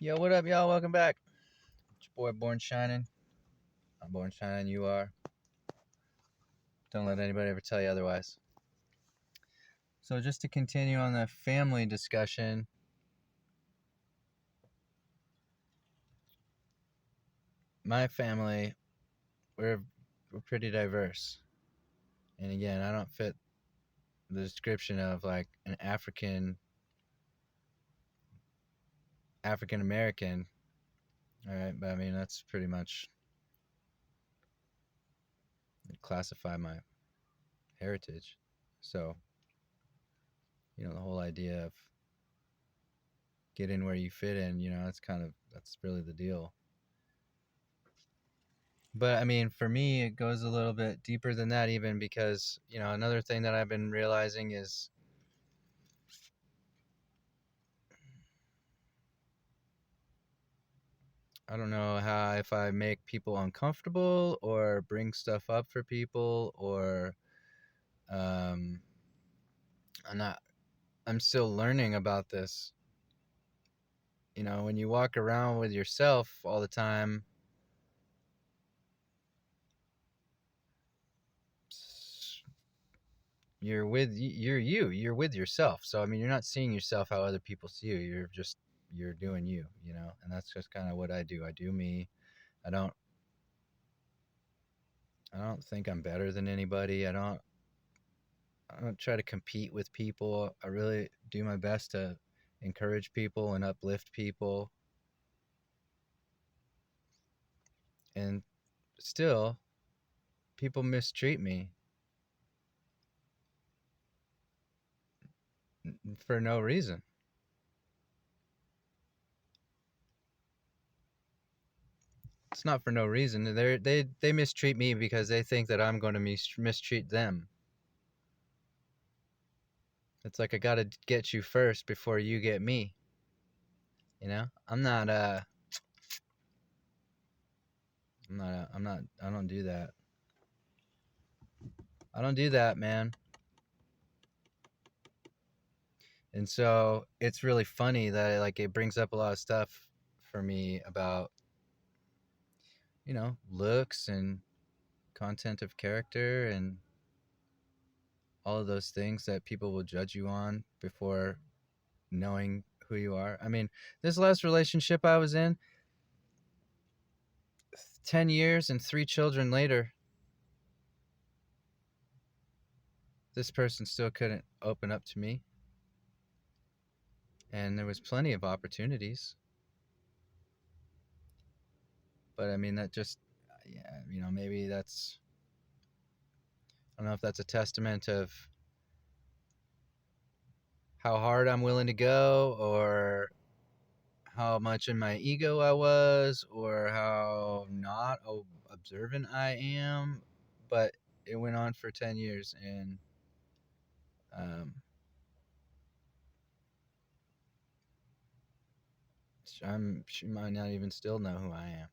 Yo, what up, y'all? Welcome back. It's your boy Born Shining. I'm Born Shining, you are. Don't let anybody ever tell you otherwise. So, just to continue on the family discussion, my family, we're pretty diverse. And again, I don't fit the description of like an African American. All right, but I mean that's pretty much classify my heritage. So, the whole idea of get in where you fit in, that's really the deal. But I mean, for me, it goes a little bit deeper than that, even because, another thing that I've been realizing is I don't know how if I make people uncomfortable or bring stuff up for people or um, I'm not, I'm still learning about this. When you walk around with yourself all the time, you're with yourself. So I mean, you're not seeing yourself how other people see you. You're doing you, and that's just kind of what I do. I do me. I don't I don't think I'm better than anybody. I don't try to compete with people. I really do my best to encourage people and uplift people. And still, people mistreat me for no reason. It's not for no reason. They mistreat me because they think that I'm going to mistreat them. It's like I got to get you first before you get me. I'm not I don't do that. I don't do that, man. And so it's really funny that like it brings up a lot of stuff for me about looks and content of character and all of those things that people will judge you on before knowing who you are. I mean, this last relationship I was in, 10 years and 3 children later, this person still couldn't open up to me. And there was plenty of opportunities. But I mean, that just, yeah, maybe that's, I don't know if that's a testament of how hard I'm willing to go or how much in my ego I was or how not observant I am. But it went on for 10 years and um, she might not even still know who I am.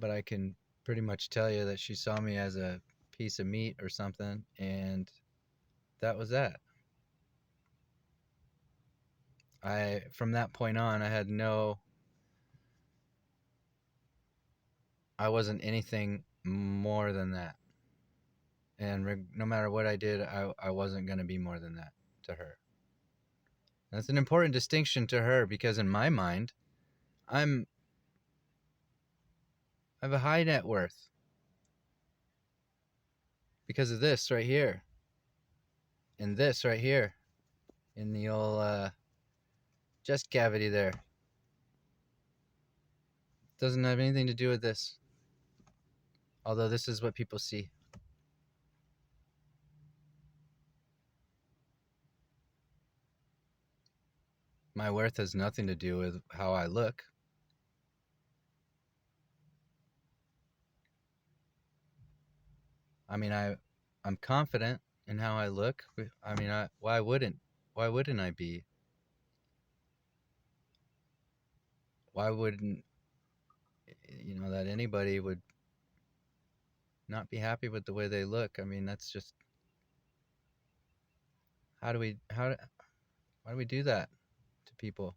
But I can pretty much tell you that she saw me as a piece of meat or something, and that was that. From that point on, I wasn't anything more than that. And no matter what I did, I wasn't going to be more than that to her. That's an important distinction to her because in my mind, I have a high net worth because of this right here, and this right here, in the old chest cavity there. Doesn't have anything to do with this, although this is what people see. My worth has nothing to do with how I look. I mean, I'm confident in how I look. I mean, why wouldn't I be? Why wouldn't that anybody would not be happy with the way they look? I mean, that's just why do we do that? people.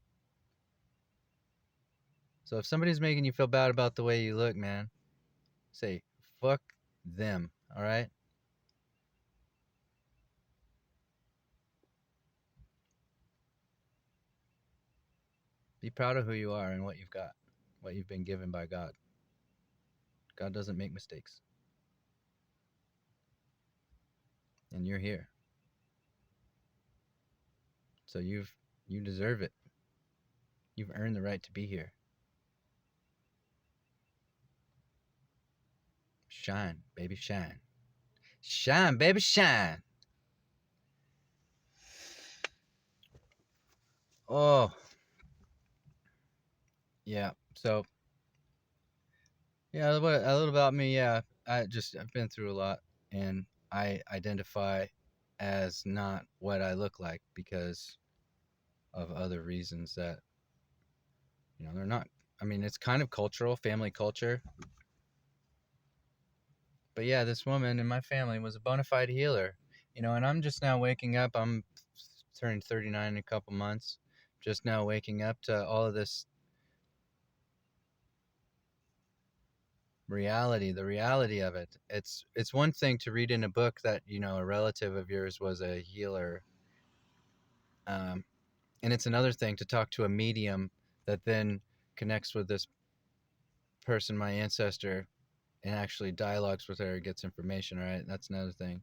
So if somebody's making you feel bad about the way you look, man, say, fuck them, all right? Be proud of who you are and what you've got, what you've been given by God. God doesn't make mistakes. And you're here. So you deserve it. You've earned the right to be here. Shine, baby, shine. Shine, baby, shine. Oh, yeah. So, yeah, a little about me. Yeah, I've been through a lot, and I identify as not what I look like because of other reasons that, they're not. I mean, it's kind of cultural, family culture. But yeah, this woman in my family was a bona fide healer, and I'm just now waking up. I'm turning 39 in a couple months. Just now waking up to all of this reality, the reality of it. It's one thing to read in a book that, a relative of yours was a healer. And it's another thing to talk to a medium that then connects with this person, my ancestor, and actually dialogues with her, gets information, right? That's another thing.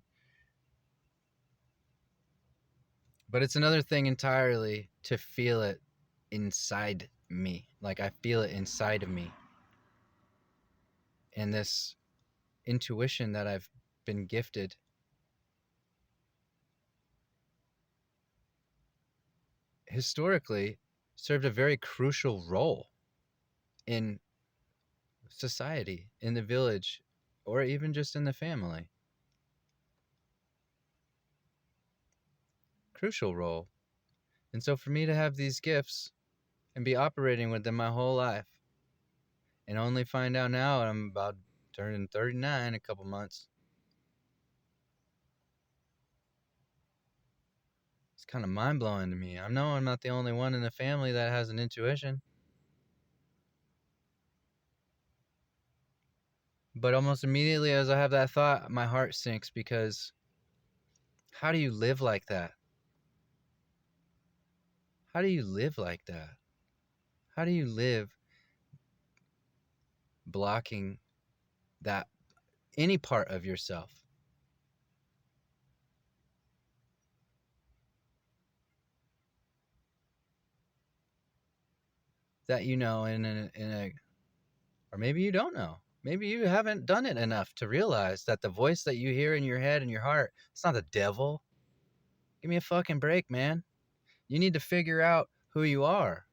But it's another thing entirely to feel it inside me. Like I feel it inside of me. And this intuition that I've been gifted historically served a very crucial role in society, in the village, or even just in the family. Crucial role. And so for me to have these gifts and be operating with them my whole life and only find out now I'm about turning 39 in a couple months, it's kind of mind-blowing to me. I know I'm not the only one in the family that has an intuition. But almost immediately as I have that thought, my heart sinks because how do you live like that? How do you live like that? How do you live blocking that any part of yourself? That or maybe you don't know. Maybe you haven't done it enough to realize that the voice that you hear in your head and your heart, it's not the devil. Give me a fucking break, man. You need to figure out who you are.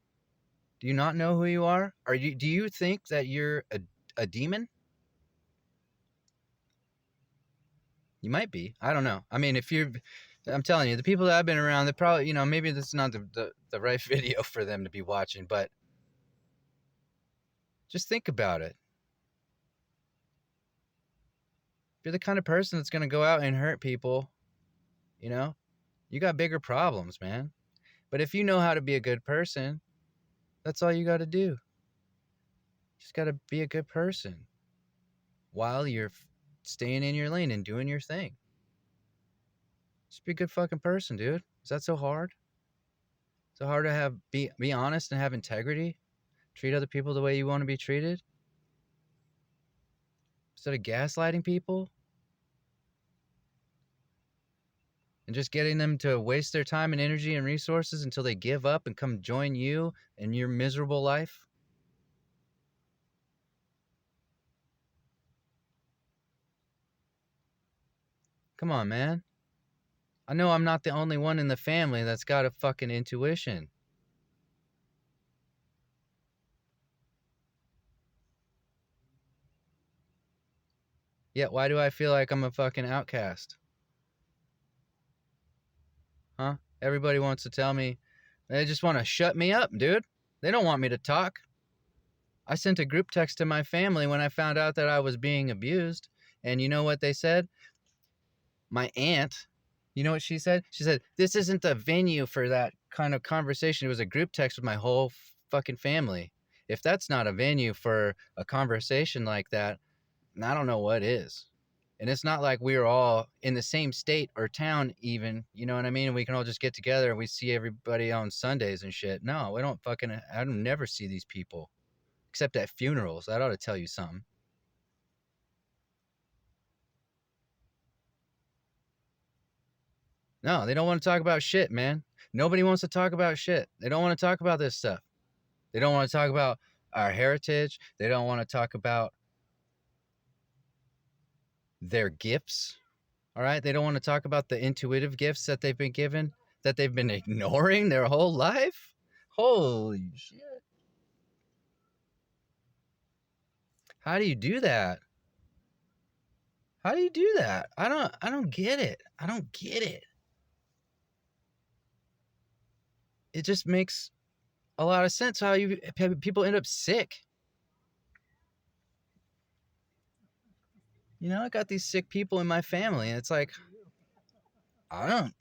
Do you not know who you are? Do you think that you're a demon? You might be. I don't know. I mean, I'm telling you, the people that I've been around, they probably, maybe this is not the right video for them to be watching, but just think about it. If you're the kind of person that's going to go out and hurt people, you got bigger problems, man. But if you know how to be a good person, that's all you got to do. You just got to be a good person while you're staying in your lane and doing your thing. Just be a good fucking person, dude. Is that so hard? So hard to be honest and have integrity? Treat other people the way you want to be treated? Instead of gaslighting people? And just getting them to waste their time and energy and resources until they give up and come join you in your miserable life? Come on, man. I know I'm not the only one in the family that's got a fucking intuition. Yet why do I feel like I'm a fucking outcast? Huh? Everybody wants to tell me, they just want to shut me up, dude. They don't want me to talk. I sent a group text to my family when I found out that I was being abused. And you know what they said? My aunt, you know what she said? She said, this isn't the venue for that kind of conversation. It was a group text with my whole fucking family. If that's not a venue for a conversation like that, I don't know what is. And it's not like we were all in the same state or town, even. You know what I mean? We can all just get together and we see everybody on Sundays and shit. No, we don't fucking. I don't never see these people except at funerals. That ought to tell you something. No, they don't want to talk about shit, man. Nobody wants to talk about shit. They don't want to talk about this stuff. They don't want to talk about our heritage. They don't want to talk about their gifts. All right. They don't want to talk about the intuitive gifts that they've been given, that they've been ignoring their whole life. Holy shit. How do you do that? How do you do that? I don't get it. I don't get it. It just makes a lot of sense how people end up sick. You know, I got these sick people in my family, and it's like I don't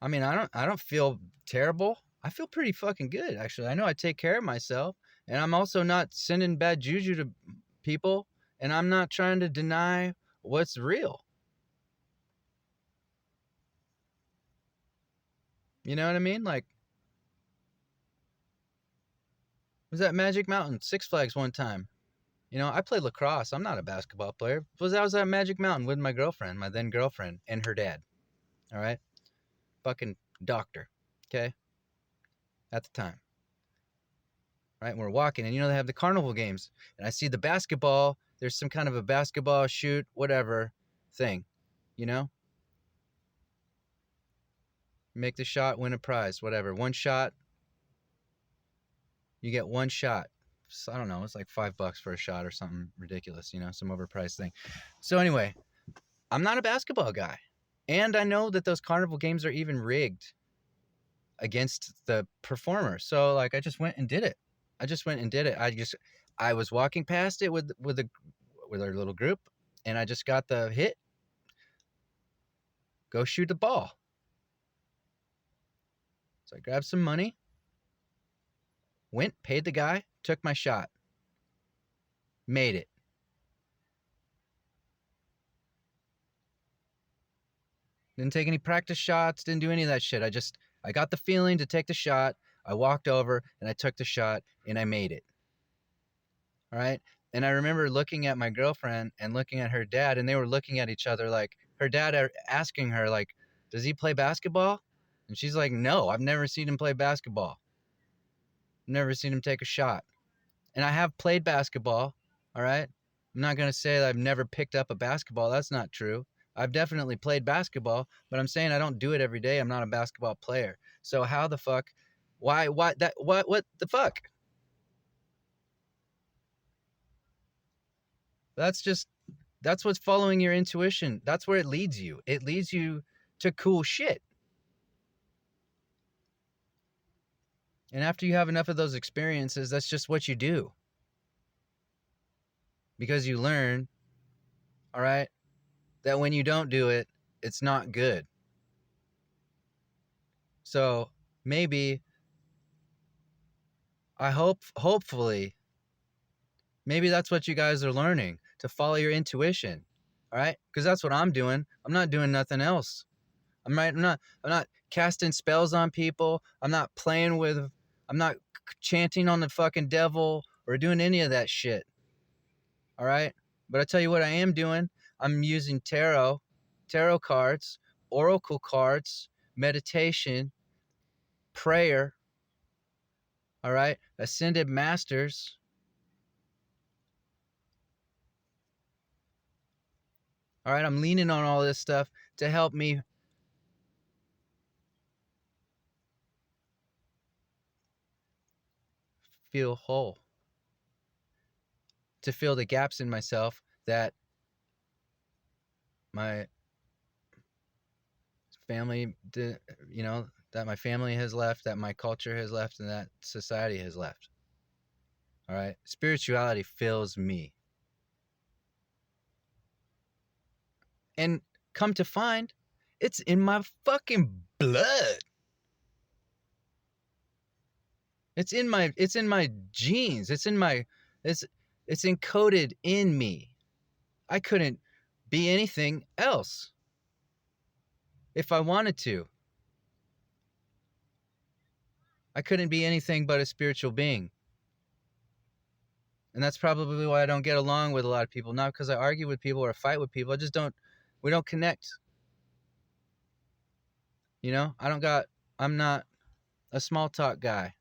I don't feel terrible. I feel pretty fucking good, actually. I know I take care of myself, and I'm also not sending bad juju to people, and I'm not trying to deny what's real. You know what I mean? Like, was at Magic Mountain, Six Flags one time. You know, I played lacrosse. I'm not a basketball player. I was at Magic Mountain with my girlfriend, my then girlfriend, and her dad. All right? Fucking doctor. Okay? At the time. Right? And we're walking, and you know, they have the carnival games. And I see the basketball. There's some kind of a basketball shoot, whatever thing. You know? Make the shot, win a prize, whatever. One shot, you get one shot. So, I don't know. It's like $5 for a shot or something ridiculous, you know, some overpriced thing. So anyway, I'm not a basketball guy. And I know that those carnival games are even rigged against the performer. So like I just went and did it. I was walking past it with our little group, and I just got the hit. Go shoot the ball. So I grabbed some money, went, paid the guy, took my shot. Made it. Didn't take any practice shots, didn't do any of that shit. I got the feeling to take the shot. I walked over and I took the shot and I made it. All right. And I remember looking at my girlfriend and looking at her dad, and they were looking at each other like her dad asking her, like, does he play basketball? And she's like, no, I've never seen him play basketball. Never seen him take a shot. And I have played basketball. All right. I'm not going to say that I've never picked up a basketball. That's not true. I've definitely played basketball, but I'm saying I don't do it every day. I'm not a basketball player. So how the fuck, why that, what the fuck? That's what's following your intuition. That's where it leads you. It leads you to cool shit. And after you have enough of those experiences, that's just what you do. Because you learn, all right, that when you don't do it, it's not good. So maybe, hopefully, maybe that's what you guys are learning, to follow your intuition. All right? Because that's what I'm doing. I'm not doing nothing else. I'm not casting spells on people. I'm not chanting on the fucking devil or doing any of that shit. All right? But I tell you what I am doing. I'm using tarot cards, oracle cards, meditation, prayer, all right? Ascended masters. All right, I'm leaning on all this stuff to help me feel whole, to fill the gaps in myself that my family did, that my family has left, that my culture has left, and that society has left. All right, spirituality fills me. And come to find, it's in my fucking blood. It's in my genes. It's it's encoded in me. I couldn't be anything else if I wanted to. I couldn't be anything but a spiritual being. And that's probably why I don't get along with a lot of people. Not because I argue with people or fight with people. I just don't, we don't connect. You know, I'm not a small talk guy.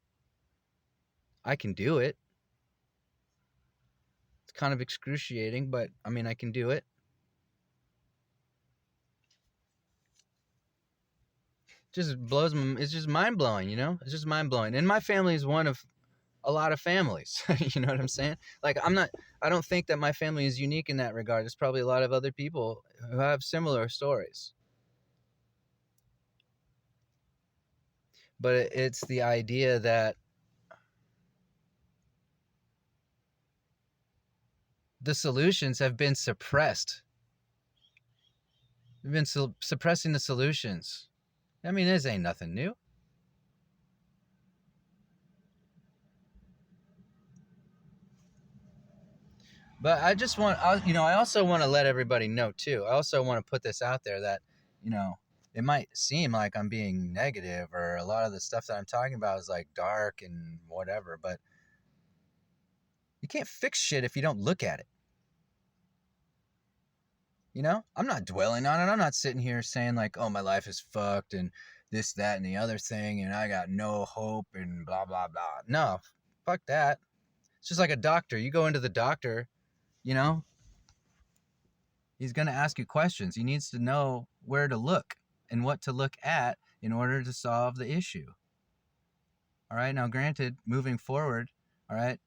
I can do it. It's kind of excruciating, but I mean, I can do it. Just blows me. It's just mind blowing, you know? It's just mind blowing. And my family is one of a lot of families. You know what I'm saying? Like, I don't think that my family is unique in that regard. There's probably a lot of other people who have similar stories. But it's the idea that the solutions have been suppressed. We've been suppressing the solutions. I mean, this ain't nothing new. But I just want, I also want to let everybody know too. I also want to put this out there that, you know, it might seem like I'm being negative or a lot of the stuff that I'm talking about is like dark and whatever, but you can't fix shit if you don't look at it. You know, I'm not dwelling on it. I'm not sitting here saying like, oh, my life is fucked and this, that, and the other thing, and I got no hope and blah, blah, blah. No, fuck that. It's just like a doctor. You go into the doctor, you know, he's going to ask you questions. He needs to know where to look and what to look at in order to solve the issue. All right. Now, granted, moving forward, all right,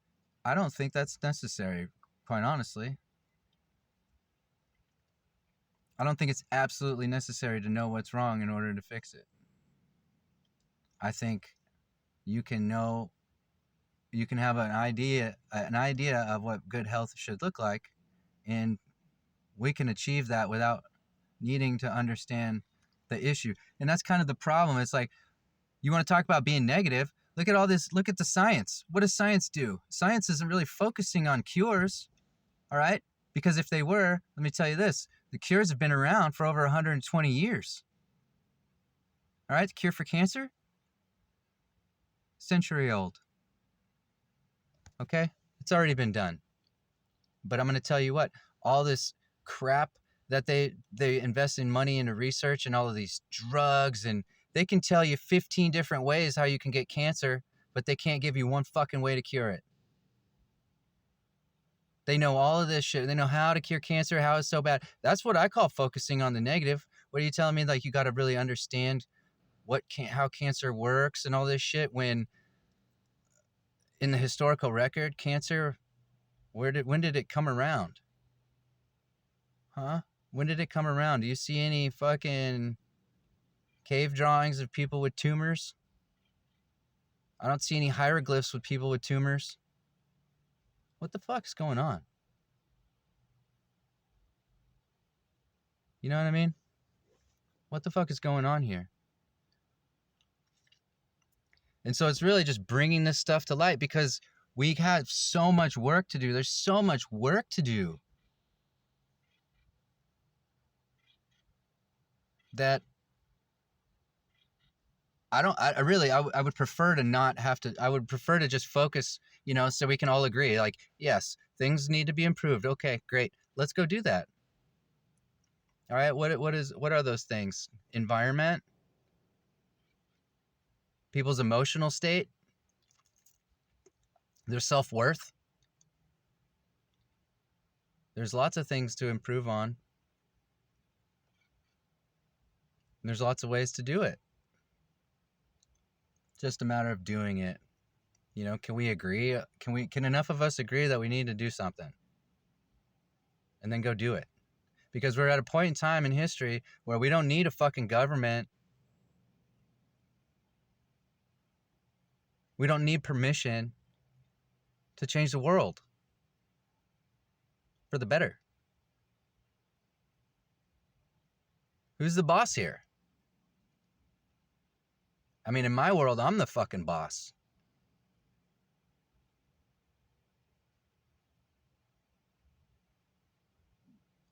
I don't think that's necessary, quite honestly. I don't think it's absolutely necessary to know what's wrong in order to fix it. I think you can have an idea of what good health should look like, and we can achieve that without needing to understand the issue. And that's kind of the problem. It's like, you want to talk about being negative, look at all this, look at the science. What does science do? Science isn't really focusing on cures, all right? Because if they were, let me tell you this, the cures have been around for over 120 years. All right, the cure for cancer, century old. Okay, it's already been done. But I'm going to tell you what, all this crap that they invest in money into research and all of these drugs, and they can tell you 15 different ways how you can get cancer, but they can't give you one fucking way to cure it. They know all of this shit. They know how to cure cancer, how it's so bad. That's what I call focusing on the negative. What are you telling me? Like, you got to really understand how cancer works and all this shit, when in the historical record, cancer, when did it come around? Huh? When did it come around? Do you see any fucking cave drawings of people with tumors? I don't see any hieroglyphs with people with tumors. What the fuck's going on? You know what I mean? What the fuck is going on here? And so it's really just bringing this stuff to light, because we have so much work to do. There's so much work to do that I would prefer to not have to, I would prefer to just focus, so we can all agree, like, yes, things need to be improved. Okay, great. Let's go do that. All right. What are those things? Environment, people's emotional state, their self-worth. There's lots of things to improve on. And there's lots of ways to do it. Just a matter of doing it. Can we agree? Can enough of us agree that we need to do something? And then go do it. Because we're at a point in time in history where we don't need a fucking government. We don't need permission to change the world for the better. Who's the boss here? I mean, in my world, I'm the fucking boss.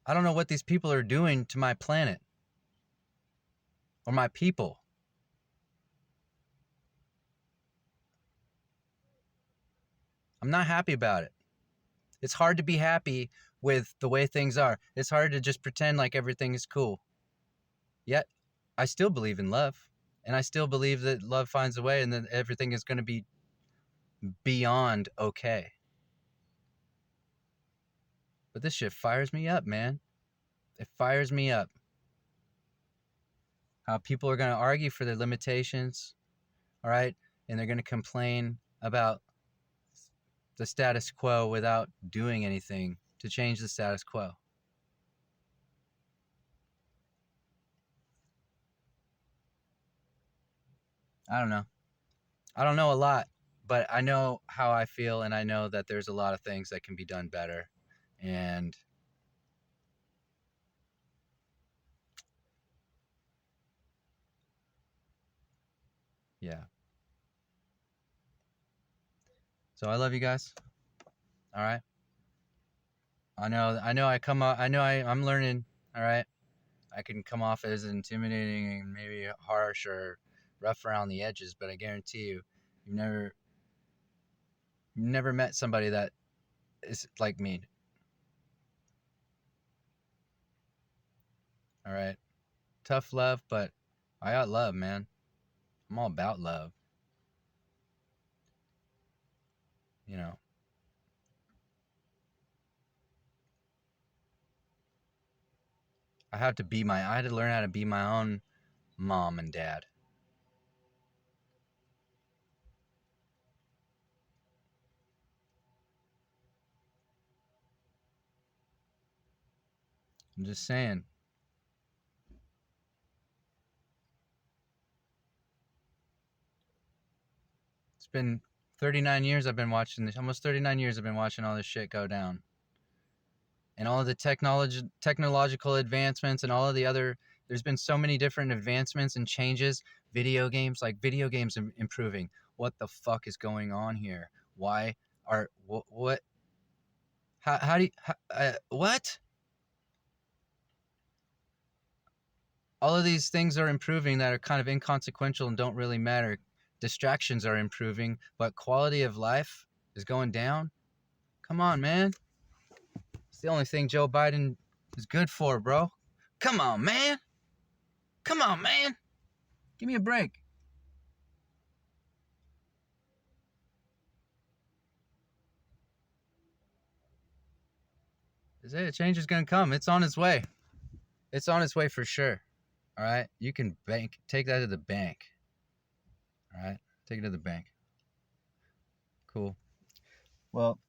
I don't know what these people are doing to my planet or my people. I'm not happy about it. It's hard to be happy with the way things are. It's hard to just pretend like everything is cool. Yet, I still believe in love. And I still believe that love finds a way and that everything is going to be beyond okay. But this shit fires me up, man. It fires me up. How people are going to argue for their limitations, all right? And they're going to complain about the status quo without doing anything to change the status quo. I don't know. I don't know a lot, but I know how I feel, and I know that there's a lot of things that can be done better. And yeah. So I love you guys. All right. I'm learning. All right. I can come off as intimidating and maybe harsh or rough around the edges, but I guarantee you, you've never, you've never met somebody that is like me. All right. Tough love, but I got love, man. I'm all about love. You know, I had to learn how to be my own mom and dad. I'm just saying. It's been 39 years I've been watching this. Almost 39 years I've been watching all this shit go down. And all of the technological advancements and all of the other there's been so many different advancements and changes. Video games improving. What the fuck is going on here? Why are what how do you what all of these things are improving that are kind of inconsequential and don't really matter. Distractions are improving, but quality of life is going down. Come on, man. It's the only thing Joe Biden is good for, bro. Come on, man. Come on, man. Give me a break. Change is gonna come. It's on its way. It's on its way for sure. All right. You can take that to the bank. All right. Take it to the bank. Cool. Well,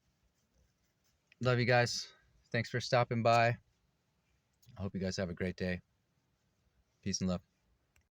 love you guys. Thanks for stopping by. I hope you guys have a great day. Peace and love.